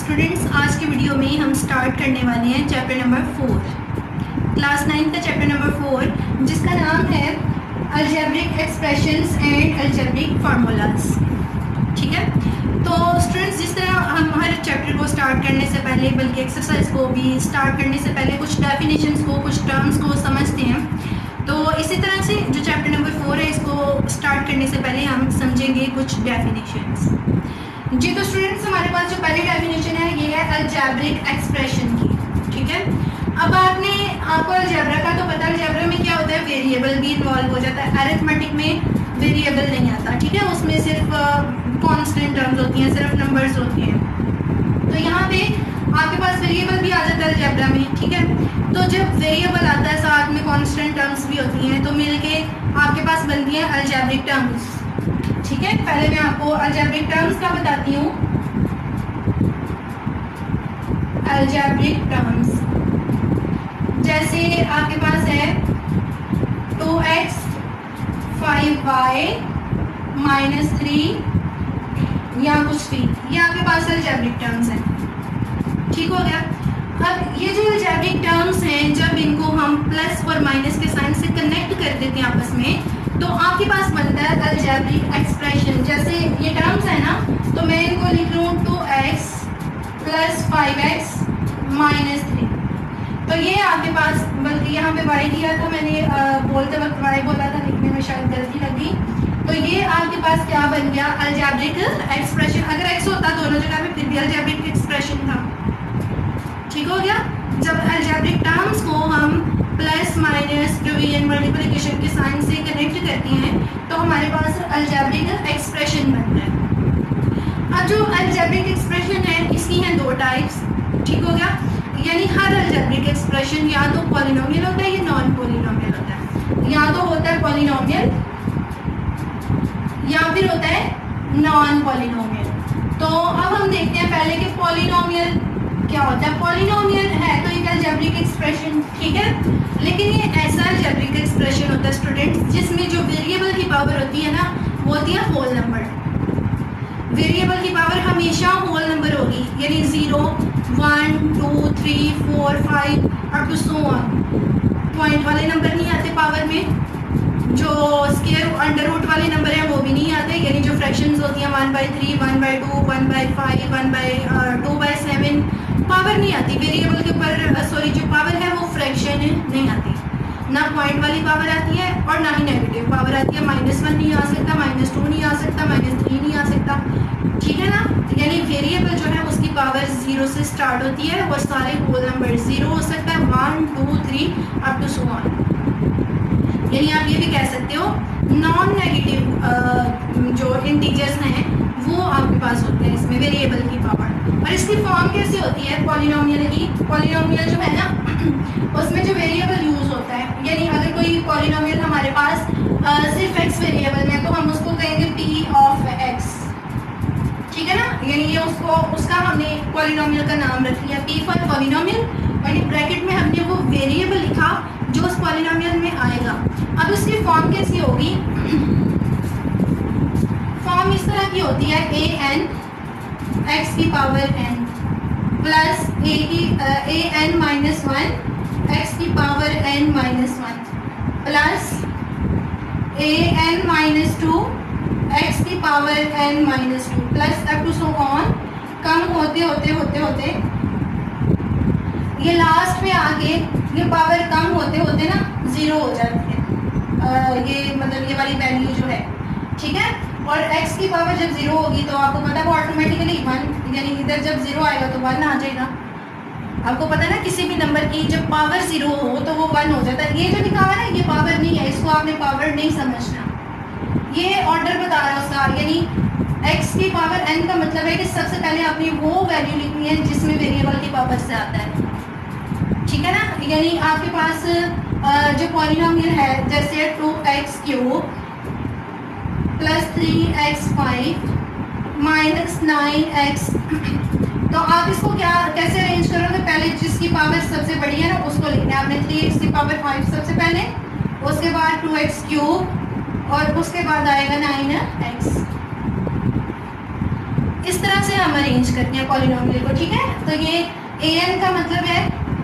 Students, आज के video में हम स्टार्ट करने वाले हैं चैप्टर नंबर 4, क्लास 9 का चैप्टर नंबर 4, जिसका नाम है algebraic expressions and algebraic formulas. ठीक है, तो स्टूडेंट्स, जिस तरह हम हर चैप्टर को स्टार्ट करने से पहले, बल्कि एक्सरसाइज को भी स्टार्ट करने से पहले कुछ डेफिनेशंस को, कुछ टर्म्स को समझते हैं, तो इसी तरह से जो चैप्टर नंबर 4 है, इसको स्टार्ट करने से पहले हम समझेंगे कुछ डेफिनेशंस। जी, तो स्टूडेंट्स, हमारे पास जो पहली डेफिनेशन है ये है अलजेब्रिक एक्सप्रेशन की। ठीक है, अब आपको अलजेब्रा का तो पता है, अलजेब्रा में क्या होता है, वेरिएबल भी इन्वॉल्व हो जाता है। अरिथमेटिक में वेरिएबल नहीं आता। ठीक है, उसमें सिर्फ कांस्टेंट टर्म्स होती हैं, सिर्फ नंबर्स होते हैं। तो यहाँ पे आपके पास वेरिएबल भी आ जाता है अलजेब्रा में। ठीक है, तो जब वेरिएबल आता है साथ में कांस्टेंट टर्म्स भी होती हैं, तो मिलके आपके पास बनती है अलजेब्रिक टर्म्स। ठीक है, पहले मैं आपको अलजेब्रिक टर्म्स का बताती हूँ। अलजेब्रिक टर्म्स जैसे आपके पास है 2x 5y -3 या कुछ भी, ये आपके पास अलजेब्रिक टर्म्स हैं। ठीक हो गया। अब ये जो अलजेब्रिक टर्म्स हैं, जब इनको हम प्लस और माइनस के साइन से कनेक्ट कर देते हैं आपस में, तो आपके पास बनता है अलजेब्रिक एक्सप्रेशन। जैसे ये टर्म्स है ना, तो मैं इनको लिख लूँ 2x + 5x -3। तो ये आपके पास, बल्कि यहाँ पे y दिया था मैंने, बोलते वक्त y बोला था, लिखने में शायद गलती लगी। तो ये आपके पास क्या बन गया, अलजेब्रिक एक्सप्रेशन। अगर x होता दोनों जगह पे, फिर भी अलजेब्रिक एक्सप्रेशन था। ठीक हो गया। जब अलजेब्रिक टर्म्स को हम प्लस माइनस डिवीजन मल्टीप्लिकेशन के साइन से कनेक्ट करते हैं, तो हमारे पास अलजेब्रिक एक्सप्रेशन बनता है। अब जो अलजेब्रिक एक्सप्रेशन है, इसकी हैं दो टाइप्स। ठीक हो गया, यानी हर अलजेब्रिक एक्सप्रेशन या तो पॉलिनोमियल होता है या नॉन पॉलिनोमियल होता है। या तो होता है पॉलिनोमियल या फिर होता है नॉन पॉलिनोमियल। तो अब हम देखते हैं पहले कि पॉलिनोमियल क्या होता है। पॉलिनोमियल है तो एक अलजेब्रिक एक्सप्रेशन, ठीक है, लेकिन ये ऐसा अलजेब्रिक एक्सप्रेशन होता है स्टूडेंट्स, जिसमें जो वेरिएबल की पावर होती है ना, वो होती है होल नंबर। वेरिएबल की पावर हमेशा होल नंबर होगी, यानी 0 1 2 3 4 5 up to so on. Point वाले नंबर नहीं आते पावर में, जो स्क्वायर अंडर रूट वाले नंबर हैं वो भी नहीं आते, यानी जो फ्रैक्शंस होती हैं 1/3 1/2 1/5 1/2/7 पावर नहीं आती वेरिएबल के ऊपर। सॉरी, जो पावर है वो फ्रैक्शन नहीं आती, ना पॉइंट वाली पावर आती है और ना ही नेगेटिव पावर आती है। -1 नहीं आ सकता, -2 नहीं आ सकता, -3 नहीं आ सकता। ठीक है ना, यानी वेरिएबल जो है उसकी पावर 0 से स्टार्ट होती है और सारे होल नंबर 0 हो सकता है, 1 2 3 अप टू सो ऑन। यानी आप ये भी कह सकते हो नॉन नेगेटिव जो इंटीजर्स हैं वो आपके पास होते हैं इसमें वेरिएबल की पावर। और इसकी फॉर्म कैसी होती है पॉलिनोमियल की? पॉलिनोमियल जो है ना, उसमें जो वेरिएबल यूज होता है, यानी अगर कोई पॉलिनोमियल हमारे पास सिर्फ x वेरिएबल में, तो हम उसको कहेंगे p ऑफ x। ठीक है ना, यानी ये उसका हमने पॉलिनोमियल का नाम रख लिया p फॉर पॉलिनोमियल, और ब्रैकेट में हमने वो वेरिएबल लिखा जो उस पॉलिनोमियल में आएगा। अब इसकी फॉर्म कैसी होगी? फॉर्म इस तरह की होती है an x की power n plus an -1 x की power n -1 plus an -2 x की power n -2 plus up to so on. कम होते होते होते होते ये लास्ट में आके ये पावर कम होते होते ना 0 हो जाती है। ये मतलब ये वाली वैल्यू जो है, ठीक है। और x की पावर जब 0 होगी तो आपको पता है वो ऑटोमेटिकली 1, यानी इधर जब 0 आएगा तो 1 आ जाएगा। आपको पता है ना, किसी भी नंबर की जब पावर 0 हो तो वो 1 हो जाता है। ये जो लिखा हुआ है ना, ये पावर नहीं है, इसको आपने पावर नहीं समझना, ये ऑर्डर बता रहा है उसका। यानी x की पावर n का मतलब है कि सबसे पहले आपने वो वैल्यू लिखनी है जिसमें वेरिएबल की पावर से आता है। ठीक है ना, यानी आपके पास जो पॉलिनोमियल है, जैसे 2x³ + 3x5 -9x, तो आप इसको कैसे अरेंज करोगे? पहले जिसकी पावर सबसे बड़ी है ना उसको लिखना है आपने। 3x की पावर 5 सबसे पहले, उसके बाद 2x³ और उसके बाद आएगा 9x। इस तरह से हम अरेंज करते हैं पॉलिनोमियल को, ठीक है। तो ये an का मतलब है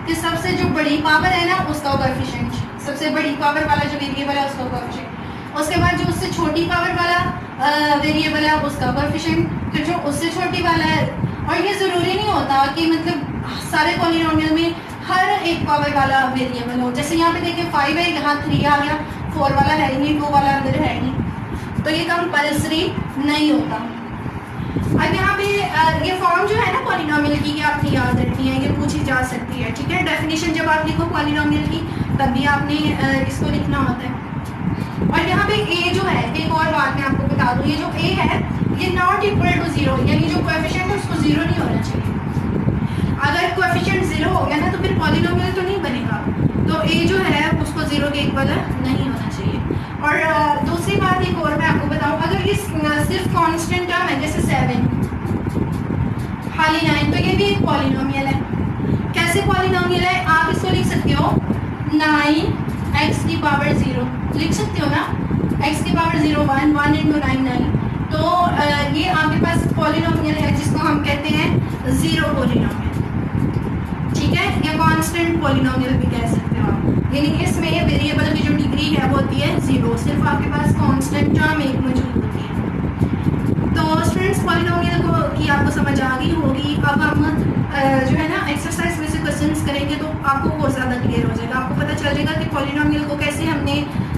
कि सबसे जो बड़ी पावर है ना उसका कोएफिशिएंट, सबसे बड़ी पावर वाला जो वेरिएबल है उसका कोएफिशिएंट। उसके बाद जो उससे छोटी पावर वाला वेरिएबल है उसका कोएफिशिएंट, फिर जो उससे छोटी वाला है। और ये ज़रूरी नहीं होता कि मतलब सारे पॉलिनोमियल में हर एक पावर वाला वेरिएबल हो। जैसे यहाँ पे देखिए 5 है, यहाँ 3 आ गया, 4 वाला है नहीं, 2 वाला अंदर है नहीं, तो ये कंपल्सरी नहीं होता। अब यहाँ पे ये फॉर्म जो है ना पॉलिनोमियल की, ये आपने याद रखनी है, ये पूछी जा सकती है, ठीक है। डेफिनेशन जब आप लिखो पॉलिनोमियल की तब भी आपने इसको लिखना होता है। और यहाँ पे a जो है, एक और बात मैं आपको बता दूँ, ये जो a है ये नॉट इक्वल टू 0, यानी जो कोएफिशिएंट है उसको 0 नहीं होना चाहिए। अगर कोएफिशिएंट 0 हो गया ना तो फिर पॉलिनोमियल तो नहीं बनेगा, तो a जो है उसको 0 के इक्वल नहीं होना चाहिए। और दूसरी बात एक और मैं आपको बताऊँ, अगर ये सिर्फ कांस्टेंट टर्म है जैसे 7 खाली 9, तो ये भी एक पॉलिनोमियल है। कैसे पॉलिनोमियल है, आप इसको लिख सकते हो 9x की पावर 0 लिख सकते हो ना, x की पावर 0 1 1 इंटू 9 9। तो ये आपके पास पॉलिनोमियल है जिसको हम कहते हैं ज़ीरो पॉलिनोमियल, ठीक है, या कांस्टेंट पॉलिनोमियल भी कह सकते हो आप। यानी इसमें वेरिएबल की जो डिग्री है वो होती है 0, सिर्फ आपके पास कांस्टेंट टर्म एक मौजूद होती है। तो स्टूडेंट्स पॉलिनोमियल को की आपको समझ आ गई होगी। अब हम जो है ना एक्सरसाइज में से क्वेश्चंस करेंगे तो आपको और ज़्यादा क्लियर हो जाएगा, आपको पता चल जाएगा कि पॉलिनोमियल को कैसे हमने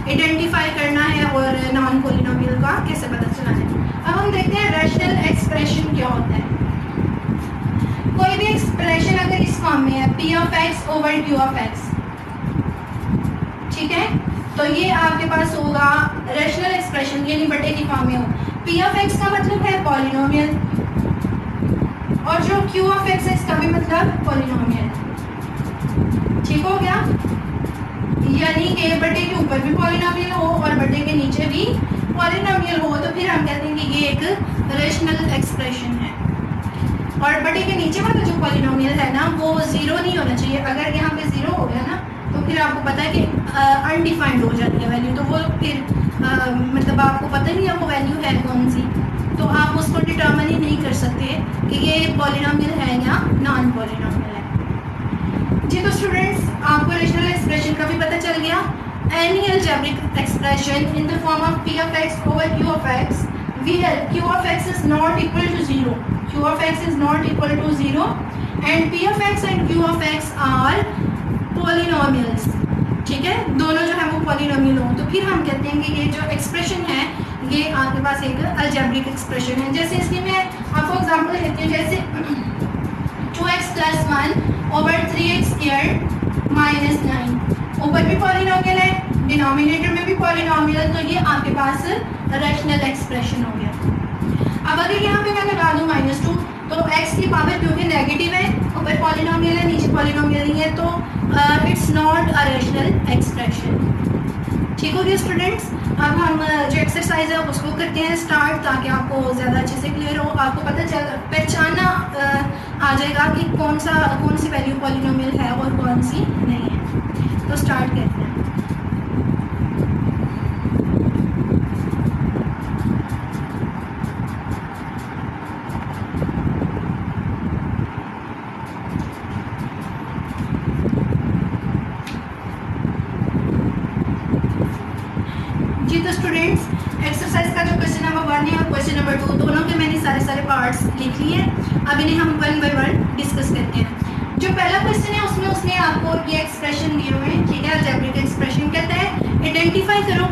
आइडेंटिफाई करना है और नॉन पॉलिनोमियल का कैसे पता चलाना है। अब हम देखते हैं रैशनल एक्सप्रेशन क्या होता है। कोई भी एक्सप्रेशन अगर इस फॉर्म में है p of x over q of x, ठीक है, तो ये आपके पास होगा रैशनल एक्सप्रेशन, यानी बटे की फॉर्म में हो। p ऑफ x का मतलब है पॉलिनोमियल, और जो q ऑफ x है इसका भी मतलब पॉलिनोमियल, ठीक हो गया। यानी कि बटे के ऊपर भी पॉलिनोमियल हो और बटे के नीचे भी पॉलिनोमियल हो, तो फिर हम कहते हैं कि ये एक रैशनल एक्सप्रेशन है। और बटे के नीचे वाला जो पॉलिनोमियल है ना वो 0 नहीं होना चाहिए। अगर यहाँ पे 0 हो गया ना तो फिर आपको पता है कि अनडिफाइंड हो जाती है वैल्यू, तो वो फिर मतलब आपको पता नहीं है वो वैल्यू है कौन सी, तो आप उसको डिटर्मिन ही नहीं कर सकते कि ये पॉलिनोमियल है या नॉन पॉलिनोमियल है। जी तो स्टूडेंट्स आपको रैशनल एक्सप्रेशन का भी पता चल गया। Any algebraic expression in the form of p of x over q of x where q of x is not equal to 0, q of x is not equal to 0 and p of x and q of x are polynomials, ठीक है, दोनों जो है वो polynomial हो, तो फिर हम कहते हैं कि ये जो एक्सप्रेशन है ये आपके पास एक अलजेब्रिक एक्सप्रेशन है। जैसे इसकी मैं आपको एग्जांपल देती हूँ, जैसे 2x + 1 over 3x squared minus 9, ऊपर भी पॉलिनोमियल है, डिनोमिनेटर में भी पॉलिनोमियल, तो ये आपके पास रैशनल एक्सप्रेशन हो गया। अब अगर यहाँ पे मैं लगा दूँ -2, तो x की पावर क्योंकि नेगेटिव है, ऊपर पॉलिनोमियल है नीचे पॉलिनोमियल नहीं है, तो it's not a rational expression. ठीक हो गया स्टूडेंट्स। अब हम जो एक्सरसाइज है उसको करते हैं स्टार्ट, ताकि आपको ज़्यादा अच्छे से क्लियर हो, आपको पता पहचाना आ जाएगा कि कौन सी वैल्यू पॉलिनोमियल है और कौन सी नहीं है। तो स्टार्ट करते हैं। जी तो स्टूडेंट्स एक्सरसाइज का जो क्वेश्चन नंबर 1 है और क्वेश्चन नंबर 2 दोनों के मैंने सारे पार्ट्स लिख लिए हैं। अब इन्हें हम 1 बाय 1 डिस्कस करते हैं। जो पहला क्वेश्चन है उसमें उसने आपको ये एक्सप्रेशन दिए हुए हैं, ठीक है, अलजेब्रिक एक्सप्रेशन। कहता है आइडेंटिफाई करो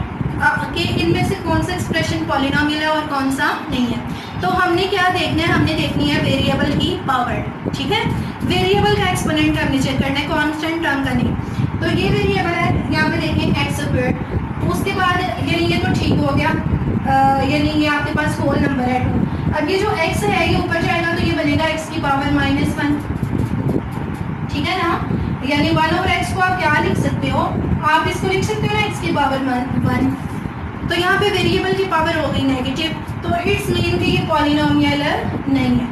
कि इनमें से कौन सा एक्सप्रेशन पॉलिनोमियल है और कौन सा नहीं है। तो हमने क्या देखना है, हमने देखनी है वेरिएबल की पावर, ठीक है, वेरिएबल का एक्सपोनेंट हमने चेक करना है, कॉन्स्टेंट टर्म का नहीं। तो ये वेरिएबल है, यहाँ पे देखिए एक्स स्क्वायर, उसके बाद यानी ये तो ठीक हो गया, यानी ये आपके पास होल नंबर है 2। अब ये जो x है ये ऊपर जाएगा तो ये बनेगा x की पावर -1, ठीक है ना, यानी 1 ओवर x को आप क्या लिख सकते हो, आप इसको लिख सकते हो ना x की पावर 1। तो यहाँ पे वेरिएबल की पावर हो गई नेगेटिव, तो इट्स मीन कि ये पॉलिनोमियल नहीं है।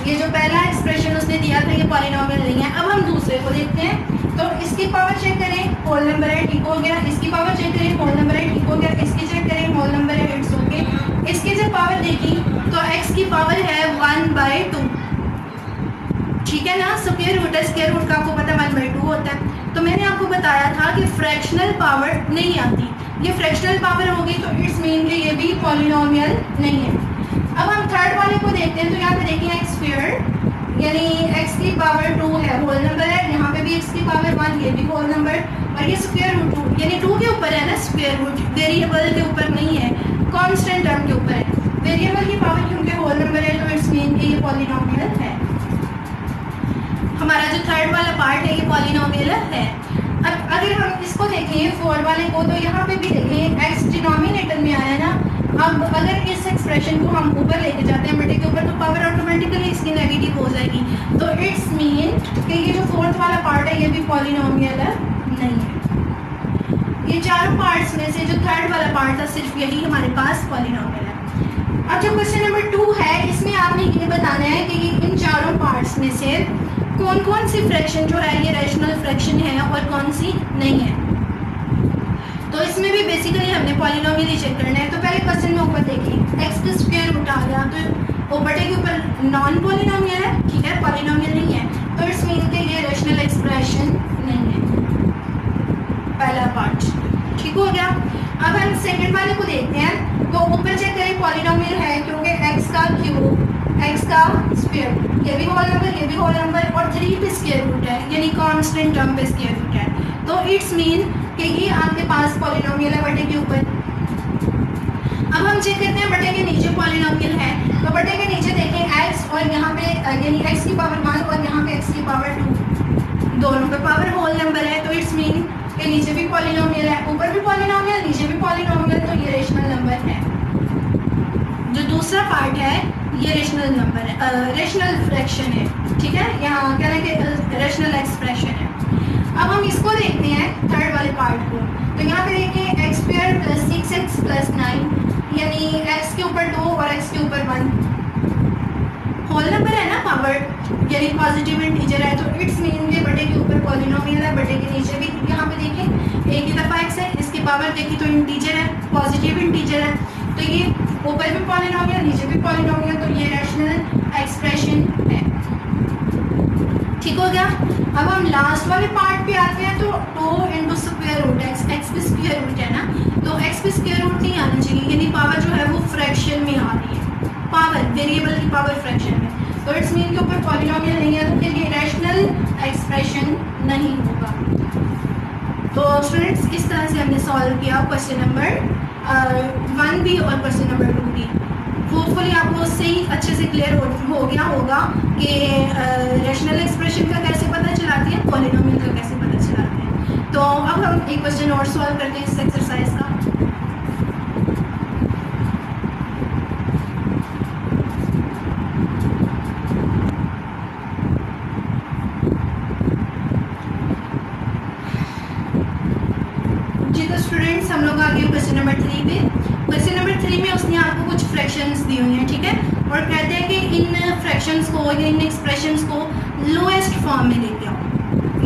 ये जो पहला एक्सप्रेशन उसने दिया था ये पॉलिनोमियल नहीं है। अब हम दूसरे को देखते हैं, तो इसकी पावर चेक करें, होल नंबर है, ठीक हो गया। इसकी पावर चेक करें, होल नंबर है, ठीक हो गया। इसकी चेक करें, होल नंबर है, इट्स ओके। इसकी जब पावर देखी तो x की पावर है 1/2, ठीक है ना। स्क्वायर रूट है, स्क्वायर रूट का आपको पता है 1/2 होता है। तो मैंने आपको बताया था कि फ्रैक्शनल पावर नहीं आती, ये फ्रैक्शनल पावर होगी तो इट्स मीन कि ये भी पॉलिनोमियल नहीं है। अब हम थर्ड वाले को देखते हैं। तो यहाँ पे देखिए एक्स स्क्वायर यानी x की पावर 2 है, होल नंबर है, यहाँ पे भी x की पावर 1, ये भी होल नंबर, और ये स्क्वायर रूट 2 यानी 2 के ऊपर है ना, स्क्वायर रूट वेरिएबल के ऊपर नहीं है, कांस्टेंट टर्म के ऊपर है। वेरिएबल की पावर क्योंकि होल नंबर है तो इट्स मीन कि ये पॉलिनोमियल है। हमारा जो थर्ड वाला पार्ट है ये पॉलिनोमियल है। अब अगर हम इसको देखें फोर्थ वाले को, तो यहाँ पे भी देखें x डिनोमिनेटर में आया ना। अब अगर इस एक्सप्रेशन को हम ऊपर लेके जाते हैं बटे के ऊपर तो पावर ऑटोमेटिकली इसकी नेगेटिव हो जाएगी। तो इट्स मीन कि ये जो फोर्थ वाला पार्ट है ये भी पॉलिनोमियल नहीं है। ये चारों पार्ट्स में से जो थर्ड वाला पार्ट था सिर्फ यही हमारे पास पॉलिनोमियल है। अब जो क्वेश्चन नंबर 2 है इसमें आपने ये बताना है कि इन चारों पार्ट्स में से कौन कौन सी फ्रैक्शन जो है ये रैशनल फ्रैक्शन है और कौन सी नहीं है। तो इसमें भी बेसिकली हमने पॉलिनोमियल ही चेक करना है। तो पहले क्वेश्चन में ऊपर देखिए एक्स का स्क्वायर रूट आ गया तो वो बटे के ऊपर नॉन पॉलिनोमियल है, ठीक है, पॉलिनोमियल नहीं है। तो इट्स मीन कि ये रैशनल एक्सप्रेशन नहीं है, पहला पार्ट ठीक हो गया। अब हम सेकंड वाले को देखते हैं। तो ऊपर चेक करें पॉलिनोमियल है क्योंकि एक्स का क्यूब, एक्स का स्क्वायर, ये भी होल नंबर, ये भी होल नंबर, और 3 पे स्क्वायर रूट है यानी कांस्टेंट टर्म पे स्क्वायर रूट है। तो इट्स मीन कि ये आपके पास पॉलिनोमियल है बटे के ऊपर। अब हम चेक करते हैं बटे के नीचे पॉलिनोमियल है। तो बटे के नीचे देखें x और यहाँ पे यानी x की पावर 1 और यहाँ पे x की पावर 2, दोनों पे पावर होल नंबर है। तो इट्स मीन कि नीचे भी पॉलिनोमियल है, ऊपर भी पॉलिनोमियल, नीचे भी पॉलिनोमियल, तो ये रेशनल नंबर है। जो दूसरा पार्ट है ये रेशनल नंबर है, रेशनल फ्रैक्शन है, ठीक है, यहाँ क्या है कि रेशनल एक्सप्रेशन है। अब हम इसको देखते हैं थर्ड वाले पार्ट को। तो यहाँ पे देखिए x square plus 6x plus 9 यानी x के ऊपर 2 और x के ऊपर 1 होल नंबर है ना, पावर यानी पॉजिटिव इंटीजर है। तो इट्स मीन के बटे के ऊपर पॉलिनोमियल है, बटे के नीचे भी यहाँ पे देखिए एक ही दफ़ा x है, इसकी पावर देखी तो इंटीजर है, पॉजिटिव इंटीजर है। तो ये ऊपर भी पॉलिनोमियल नीचे भी पॉलिनोमियल, तो ये रैशनल एक्सप्रेशन है, ठीक हो गया। अब हम लास्ट वाले पार्ट पे आते हैं। तो 2 इंटू स्क्वायर रूट एक्स पे स्क्वायर रूट है ना, तो एक्स पे स्क्वायर रूट नहीं आना चाहिए यानी पावर जो है वो फ्रैक्शन में आ रही है, पावर वेरिएबल की पावर फ्रैक्शन में। तो इट्स मीन के ऊपर पॉलिनोमियल नहीं है तो फिर ये रैशनल एक्सप्रेशन नहीं होगा। तो स्टूडेंट्स इस तरह से हमने सॉल्व किया क्वेश्चन नंबर 1 भी और क्वेश्चन नंबर 2 भी। होपफुली आपको उससे ही अच्छे से क्लियर हो गया होगा कि रैशनल एक्सप्रेशन का कैसे पता चलाती है, पॉलिनोमियल का कैसे पता चलाते हैं। तो अब हम एक क्वेश्चन और सॉल्व करते हैं इस एक्सरसाइज का। जी तो स्टूडेंट्स हम लोग आ गए क्वेश्चन नंबर 3 पे। क्वेश्चन नंबर 3 में उसने आपको कुछ फ्रैक्शंस दी हुई हैं, ठीक है, और कहते हैं कि इन फ्रैक्शंस को या इन एक्सप्रेशंस को लोएस्ट फॉर्म में लेके आओ,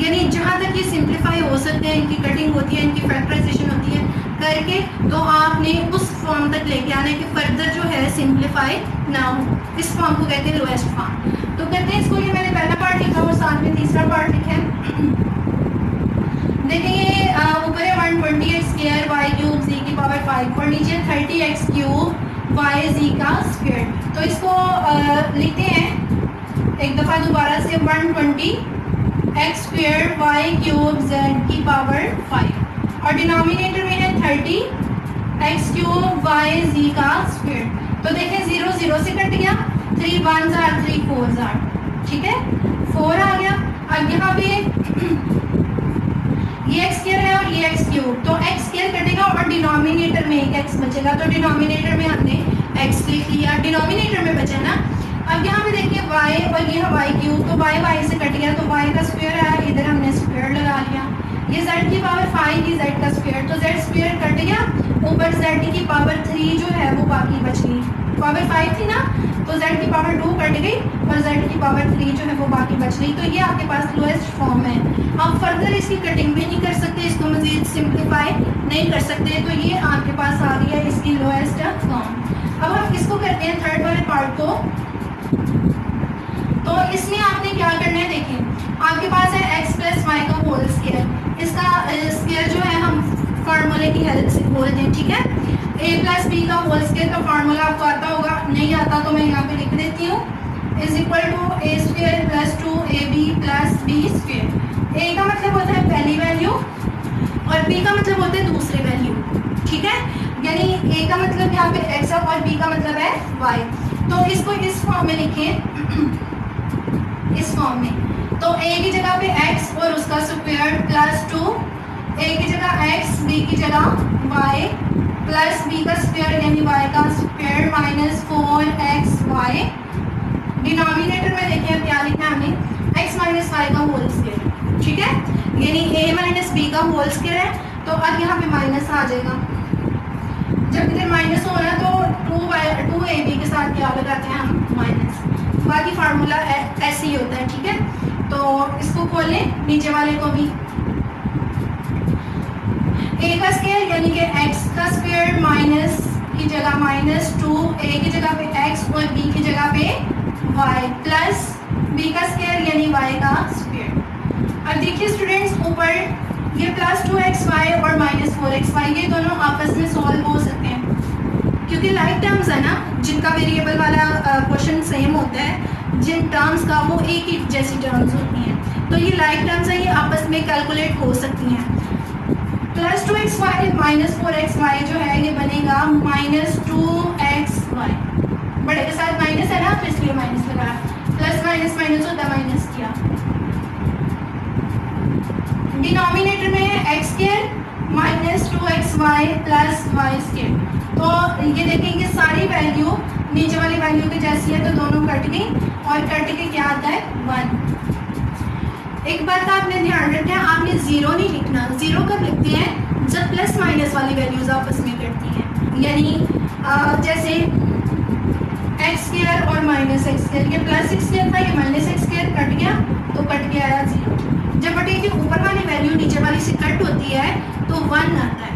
यानी जहाँ तक ये सिंप्लीफाई हो सकते हैं, इनकी कटिंग होती है, इनकी फैक्टराइजेशन होती है करके, तो आपने उस फॉर्म तक लेके आना है कि फर्दर जो है सिंप्लीफाई ना हो। इस फॉर्म को कहते हैं लोएस्ट फॉर्म। तो कहते हैं इसको, ये मैंने पहला पार्ट लिखा और साथ में तीसरा पार्ट लिखा है। देखिए ऊपर है 120x square Y cube z की पावर 5 और नीचे 30x क्यूब वाई z का स्क्वायर। तो इसको लिखते हैं एक दफ़ा दोबारा से 120x square Y cube z की पावर 5 और डिनोमिनेटर में है 30x क्यूब वाई z का स्क्वायर। तो देखें 0 0 से कट गया, 3 1s are 3 4s are, ठीक है, 4 आ गया। अब यहाँ पे ये x स्क्वायर है और ये x क्यूब, तो x स्क्वायर कटेगा और डिनोमिनेटर में एक x बचेगा। तो डिनोमिनेटर में हमने x लिख लिया, डिनोमिनेटर में बचा ना। अब यहाँ पे देखिए y और ये है y क्यूब, तो y से कट गया तो y का स्क्वायर आया, इधर हमने स्क्वायर लगा लिया। ये z की पावर 5 की z का स्क्वायर, तो z स्क्वायर कट गया, ऊपर z की पावर 3 जो है वो बाकी बच गई, पावर 5 थी ना, तो z की पावर 2 कट गई और z की पावर 3 जो है वो बाकी बच गई। तो ये आपके पास लोएस्ट फॉर्म है। आप फर्दर इसकी कटिंग भी नहीं कर सकते, इसको मजीद सिंप्लीफाई नहीं कर सकते, तो ये आपके पास आ गया इसकी लोएस्ट फॉर्म। अब हम इसको करते हैं थर्ड वाले पार्ट को। तो इसमें आपने क्या करना है, देखिए आपके पास है x प्लस वाई का होल स्क्वायर। इसका स्क्वायर जो है हम फार्मूले की हेल्प से बोलते हैं, ठीक है। a प्लस बी का होल स्क्वायर का फार्मूला आपको आता होगा, नहीं आता तो मैं यहाँ पे लिख देती हूँ, is equal to A square plus 2ab plus B square. a का मतलब होता है पहली वैल्यू और b का मतलब होता है दूसरी वैल्यू, ठीक है। यानी a का मतलब यहाँ पे x और b का मतलब है y। तो इसको इस फॉर्म में लिखें, इस फॉर्म में। तो a की जगह पे x और उसका स्क्वायर प्लस 2, a की जगह x, b की जगह y प्लस b का स्क्वायर यानी y का स्क्वायर माइनस 4xy। डिनोमिनेटर में देखिए क्या लिखा है हमने, x माइनस वाई का होल स्क्वायर, ठीक है। यानी a माइनस बी का होल स्क्वायर है, तो अब यहाँ पे माइनस आ जाएगा। जब इधर माइनस हो रहा है तो 2ab के साथ क्या लगाते हैं हम, माइनस। बाकी फार्मूला ऐसे ही होता है, ठीक है। तो इसको खोलें, नीचे वाले को भी। a का स्क्वायर यानी कि x का स्क्वायर माइनस की जगह माइनस 2, a की जगह पे x और b की जगह पे y प्लस b का स्क्वायर यानी y का स्क्वायर। अब देखिए स्टूडेंट्स, ऊपर ये प्लस 2xy और माइनस 4xy ये दोनों आपस में सॉल्व हो सकते हैं, क्योंकि लाइक टर्म्स है ना, जिनका वेरिएबल वाला क्वेश्चन सेम होता है, जिन टर्म्स का वो एक ही जैसी टर्म्स होती हैं, तो ये लाइक टर्म्स है, ये आपस में कैलकुलेट हो सकती हैं। प्लस 2xy माइनस 4xy जो है ये बनेगा माइनस 2xy। बड़े के साथ माइनस है ना, तो इसलिए माइनस लगाया। प्लस माइनस माइनस होता है, माइनस किया। डिनोमिनेटर में है x square minus 2xy plus Y square. तो ये देखेंगे सारी वैल्यू नीचे वाली वैल्यू की जैसी है, तो दोनों कट गई और कट के क्या आता है 1। एक बात आपने ध्यान रखना है, आपने जीरो नहीं लिखना। जीरो कब लिखते हैं, जब प्लस माइनस वाली वैल्यूज आपस में कटती हैं। यानी जैसे एक्स स्क्वायर और माइनस एक्स स्क्वायर, ये प्लस एक्स स्क्वायर था, ये माइनस एक्स स्क्वायर कट गया तो कट के आया 0। जब बटे की ऊपर वाली वैल्यू नीचे वाली से कट होती है तो 1 आता है,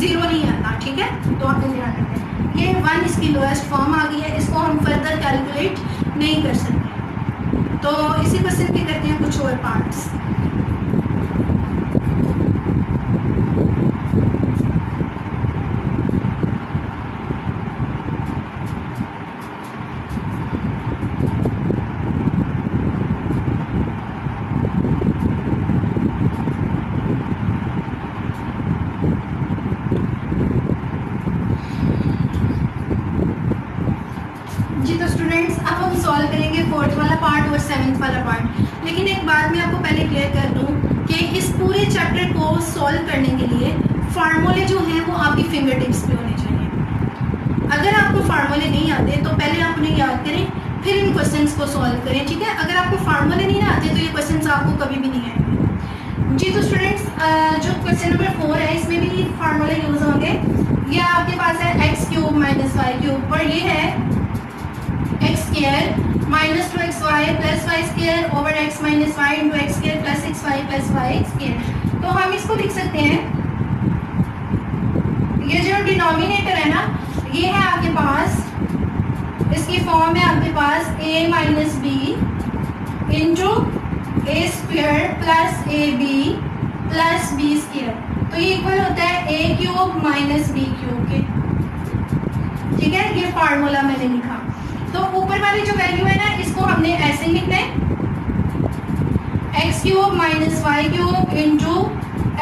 0 नहीं आता, ठीक है। तो आपने ध्यान रखना है, ये 1 इसकी लोएस्ट फॉर्म आ गई है, इसको हम फर्दर कैलकुलेट नहीं कर सकते। तो इसी क्वेश्चन के करते हैं कुछ और पार्ट्स। फोर्थ वाला पार्ट और सेवन्थ वाला पार्ट। लेकिन एक बात मैं आपको पहले क्लियर कर दूं कि इस पूरे चैप्टर को सॉल्व करने के लिए फार्मूले जो हैं वो आपकी फिंगर टिप्स पे होने चाहिए। अगर आपको फार्मूले नहीं आते तो पहले आप उन्हें याद करें, फिर इन क्वेश्चंस को सॉल्व करें, ठीक है। अगर आपको फार्मूले नहीं आते तो ये क्वेश्चंस आपको कभी भी नहीं आएंगे। जी तो स्टूडेंट्स, जो क्वेश्चन नंबर 4 है इसमें भी फार्मूले यूज होंगे। ये आपके पास है X cube minus Y cube, और ये है X square minus 2xy plus Y square over X minus Y into X square plus 6y plus Y square. तो हम इसको लिख सकते हैं, ये जो डिनोमिनेटर है ना, ये है आपके पास, इसकी फॉर्म है आपके पास a minus B into A square plus A B plus B square. तो ये इक्वल होता है a cube minus B cube के, ठीक है। ये फार्मूला मैंने लिखा। तो ऊपर वाली जो वैल्यू है ना, इसको हमने ऐसे लिखना है, X cube minus Y cube into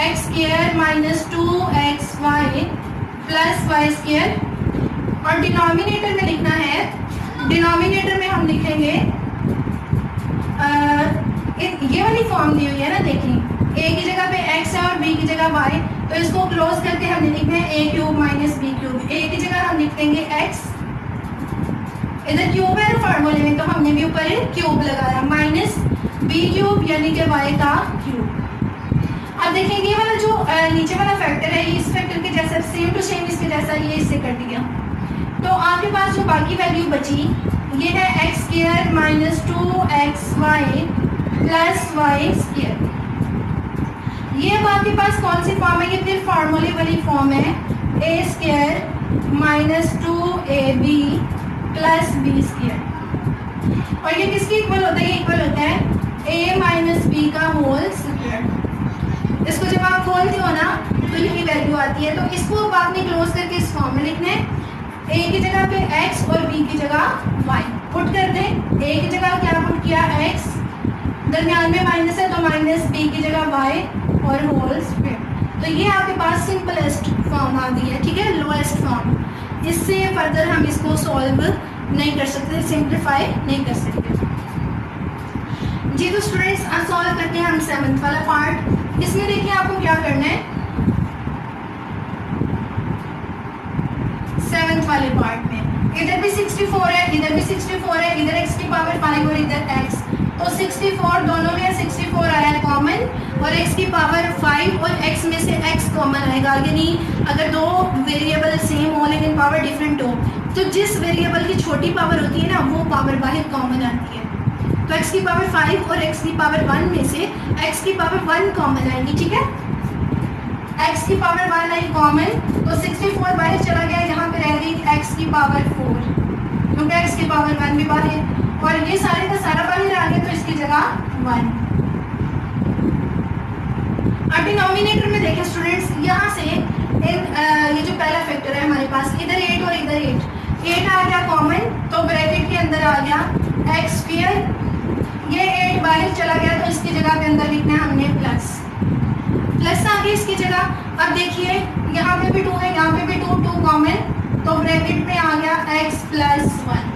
X square minus 2xy plus Y square. और डिनोमिनेटर में लिखना है, डिनोमिनेटर में हम लिखेंगे ये वाली फॉर्म दी हुई है ना, देखिए a की जगह पे x है और b की जगह y, तो इसको क्लोज करके हमने लिखना है a cube minus B cube. a की जगह हम लिख देंगे x, इधर क्यूब है ना फार्मूले में, तो हमने भी ऊपर क्यूब लगाया, माइनस बी क्यूब यानी कि y का क्यूब। अब देखेंगे ये वाला जो नीचे वाला फैक्टर है, ये इस फैक्टर के जैसा सेम टू सेम इसके जैसा, ये इससे कट गया। तो आपके पास जो बाकी वैल्यू बची ये है X square minus 2xy plus Y square. ये अब आपके पास कौन सी फॉर्म है, ये फिर फार्मूले वाली फॉर्म है, A square -2ab plus B square. और ये किसके इक्वल होता है? ये इक्वल होता है a माइनस बी का होल स्क्वायर। इसको जब आप खोलते हो ना तो ये वैल्यू आती है, तो इसको अब आपने क्लोज करके इस फॉर्म में लिखना है। a की जगह पे x और b की जगह y पुट कर दें। a की जगह क्या पुट किया? x, दरमियान में माइनस है तो माइनस b की जगह y और होल स्क्वायर। तो ये आपके पास सिंपलेस्ट फॉर्म आ गई है, ठीक है, लोएस्ट फॉर्म। इससे फर्दर हम इसको सॉल्व नहीं कर सकते, सिंप्लीफाई नहीं कर सकते जी। तो स्टूडेंट्स अब सॉल्व करते हैं हम 7th वाला पार्ट। इसमें देखिए आपको क्या करना है 7th वाले पार्ट में। इधर भी 64 है, इधर भी 64 है, इधर x की पावर 5 और इधर x, तो 64 दोनों में 64 आया कॉमन, और x की पावर 5 और x में से x कॉमन आएगा। यानी अगर दो वेरिएबल सेम हो लेकिन पावर डिफरेंट हो, तो जिस वेरिएबल की छोटी पावर होती है ना वो पावर बाहर कॉमन आती है। तो x की पावर 5 और x की पावर 1 में से x की पावर 1 कॉमन आएगी, ठीक है। x की पावर 1 आई कॉमन, तो 64 बाहर चला गया, यहाँ पे रह गई x की पावर 4, क्योंकि x की पावर 1 भी बाहर, और ये सारे का सारा बाहर आ गया, तो इसकी जगह 1। अब डिनोमिनेटर में देखें स्टूडेंट्स, यहाँ से ये जो पहला फैक्टर है हमारे पास, इधर 8 और इधर 8 आ गया कॉमन, तो ब्रैकेट के अंदर आ गया एक्स स्क्वायर। ये 8 बाहर चला गया, तो इसकी जगह पे अंदर लिखना है हमने प्लस आ गई इसकी जगह। अब देखिए यहाँ पे भी 2 है, यहाँ पे भी 2 कॉमन, तो ब्रैकेट में आ गया x प्लस 1।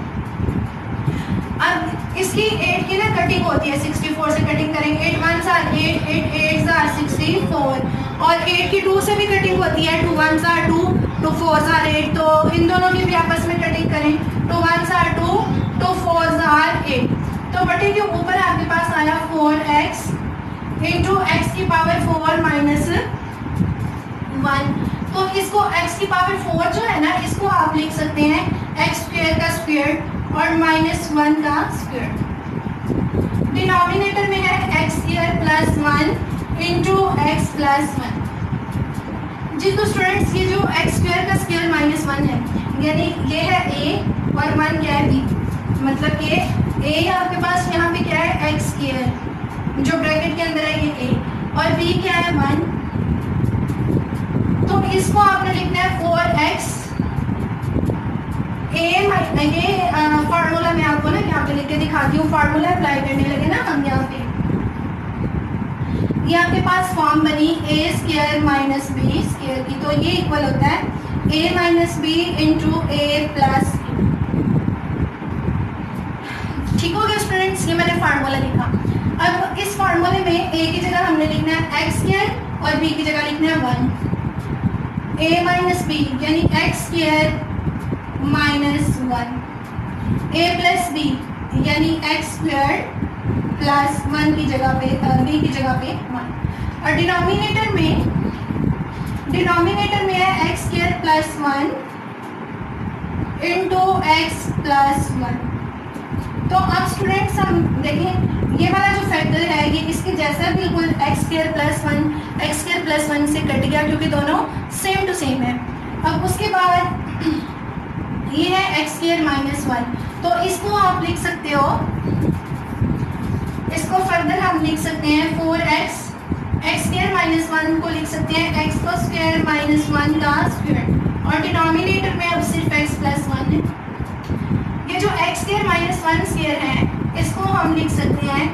अब इसकी 8 की ना कटिंग होती है, 64 से कटिंग करेंगे, 8 1 सा 8, 8 8 सा 64, और 8 की 2 से भी कटिंग होती है, 2 1 सा 2, 2 4 सा 8, तो इन दोनों की भी आपस में कटिंग करें, 2 1 सा 2, 2 4 सा 8, तो बटे के ऊपर आपके पास आया 4x इंटू एक्स की पावर 4 माइनस 1। तो इसको x की पावर 4 जो है ना, इसको आप लिख सकते हैं x स्क्वायर का स्क्वायर और -1 का स्क्वायर। डिनोमिनेटर में है x square plus 1 into x plus 1 जी। तो स्टूडेंट्स ये जो x स्क्वायर का स्क्वायर -1 है, यानी ये है a और 1 क्या है b, मतलब कि a आपके पास यहाँ पे क्या है x स्क्वायर जो ब्रैकेट के अंदर है ये a, और b क्या है 1, तो इसको आपने लिखना है 4x ये फार्मूला मैं आपको ना यहाँ पे लिख के दिखाती हूँ, फार्मूला अप्लाई करने लगे ना हम यहाँ पे। ये आपके पास फॉर्म बनी a square minus B square की, तो ये इक्वल होता है a minus B into A plus, ठीक हो गया स्टूडेंट्स। ये मैंने फार्मूला लिखा। अब इस फार्मूले में a की जगह हमने लिखना है x स्क्वायर और b की जगह लिखना है 1, a माइनस बी यानी x square minus 1, a plus b यानी x स्क्वायर प्लस 1 की जगह पे b की जगह पे 1, और डिनोमिनेटर में है x square plus 1 into x plus 1। तो अब स्टूडेंट्स हम देखें ये वाला जो फैक्टर है ये इसके जैसा बिल्कुल एक्स स्क्वायर प्लस 1 से कट गया, क्योंकि दोनों सेम टू सेम है। अब उसके बाद ये है एक्स स्क्वायर माइनस 1, तो इसको आप लिख सकते हो, इसको फर्दर हम लिख सकते हैं 4x एक्स स्क्वायर माइनस 1 को लिख सकते हैं एक्स का स्क्वायर माइनस 1 का स्क्वायर, और डिनोमिनेटर में अब सिर्फ x प्लस 1 है। ये जो x स्क्वायर माइनस 1 स्क्वायर है इसको हम लिख सकते हैं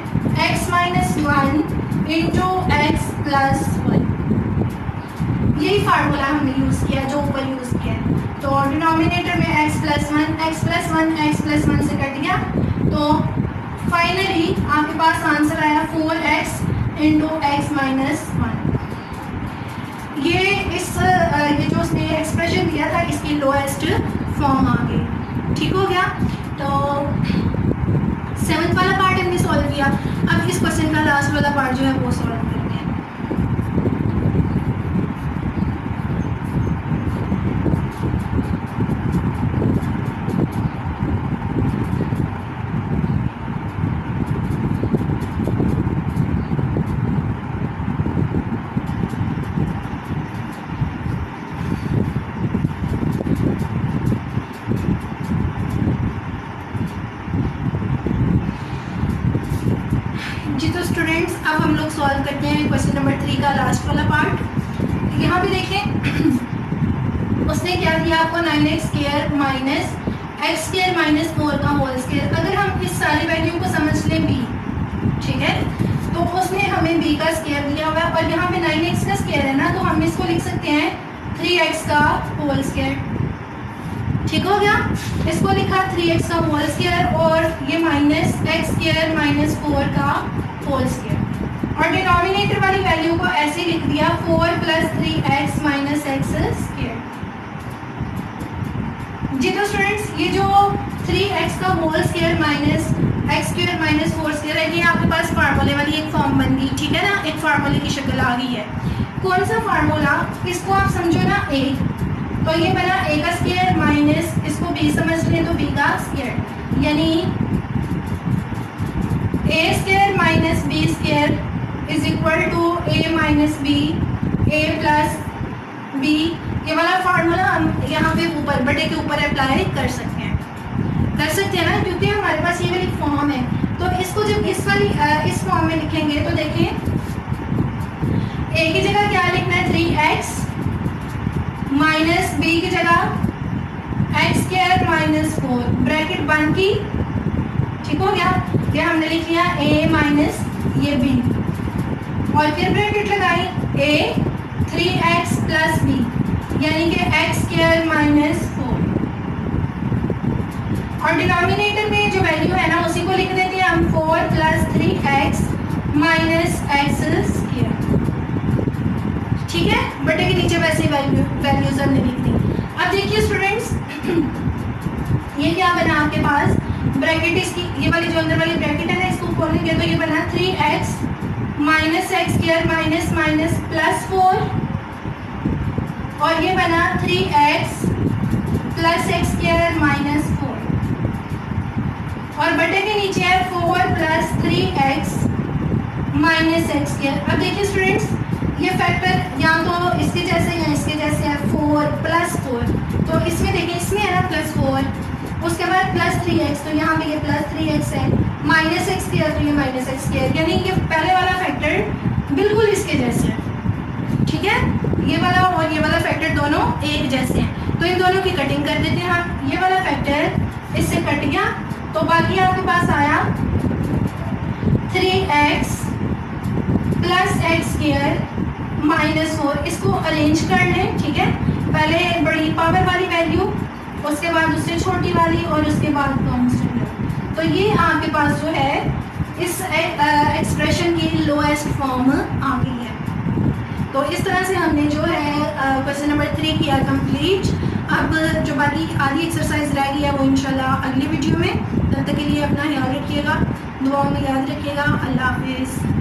x minus 1 into x plus 1। यही फार्मूला हमने यूज़ किया जो ऊपर यूज़ किया है। तो डिनोमिनेटर में x प्लस 1 से कट गया, तो फाइनली आपके पास आंसर आया 4x इंटू एक्स माइनस 1। ये जो उसने एक्सप्रेशन दिया था इसकी लोएस्ट फॉर्म आ गई, ठीक हो गया। तो 7th वाला पार्ट हमने सॉल्व किया। अब इस क्वेश्चन का लास्ट वाला पार्ट जो है वो सॉल्व करते हैं। क्वेश्चन नंबर 3 का लास्ट वाला पार्ट। यहाँ पे देखें उसने क्या दिया आपको 9x² माइनस x² माइनस 4 का होल स्क्वायर। अगर हम इस सारी वैल्यू को समझ लें b, ठीक है, तो उसने हमें b का स्क्वायर दिया हुआ है और यहाँ पे 9x का स्क्वायर है ना, तो हम इसको लिख सकते हैं 3x का होल स्क्वायर। ठीक हो गया, इसको लिखा 3x का होल स्क्वायर और ये माइनस x² माइनस 4 का होल स्क्वायर और डिनोमिनेटर वाली वैल्यू को ऐसे लिख दिया 4 plus 3x minus x square. जी तो स्टूडेंट्स ये जो 3x का whole square minus x² minus 4 square है, ये आपके पास फार्मूले वाली एक फॉर्म बन गई, ठीक है ना, एक फार्मूले की शक्ल आ गई है। कौन सा फार्मूला, इसको आप समझो ना a, तो ये बना a का स्क्वायर माइनस इसको b समझ लें तो b का स्क्वायर, यानी a² minus b² is equal to a minus b, a plus b। ये वाला फार्मूला हम यहाँ पे ऊपर बटे के ऊपर अप्लाई कर सकते हैं ना, क्योंकि हमारे पास ये वाली फॉर्म है। तो इसको जब इस फॉर्म में लिखेंगे तो देखें a की जगह क्या लिखना है 3x माइनस b की जगह x² माइनस 4 ब्रैकेट बंद की, ठीक हो गया, ये हमने लिख लिया a माइनस ये b और फिर ब्रैकेट लगाई a 3x प्लस b यानी कि x² माइनस 4 और डिनोमिनेटर में जो वैल्यू है ना उसी को लिख देते हैं हम 4 प्लस 3x माइनस x²। ठीक है, बटे के नीचे वैसे वैल्यूज हमने लिख दी। अब देखिए स्टूडेंट्स ये क्या बना आपके पास, ब्रैकेट इसकी ये वाली जो अंदर वाली ब्रैकेट है ना, इसको खोलेंगे तो ये बना 3x minus x² minus minus plus 4 और ये बना 3x प्लस x² माइनस 4 और बटे के नीचे है 4 प्लस 3x माइनस x²। अब देखिए स्टूडेंट्स ये फैक्टर या तो इसके जैसे या इसके जैसे है 4 प्लस 4, तो इसमें देखिए इसमें है ना प्लस 4, उसके बाद प्लस 3x, तो यहाँ पे ये प्लस 3x है, माइनस x² तो ये माइनस x², यानी ये पहले वाला फैक्टर बिल्कुल इसके जैसे है। ठीक है, ये वाला और ये वाला फैक्टर दोनों एक जैसे हैं, तो इन दोनों की कटिंग कर देते हैं हम। ये वाला फैक्टर इससे कट गया तो बाकी आपके पास आया 3x प्लस x² माइनस 4। इसको अरेंज कर लें, ठीक है, पहले बड़ी पावर वाली वैल्यू, उसके बाद उससे छोटी वाली और उसके बाद कांस्टेंट। तो ये आपके पास जो है इस एक्सप्रेशन की लोएस्ट फॉर्म आ गई है। तो इस तरह से हमने जो है क्वेश्चन नंबर 3 किया कंप्लीट। अब जो बाकी आधी एक्सरसाइज रह गई है वो इंशाल्लाह अगली वीडियो में। तब तक के लिए अपना ख्याल रखिएगा, दुआओं में याद रखिएगा। अल्लाह हाफिज़।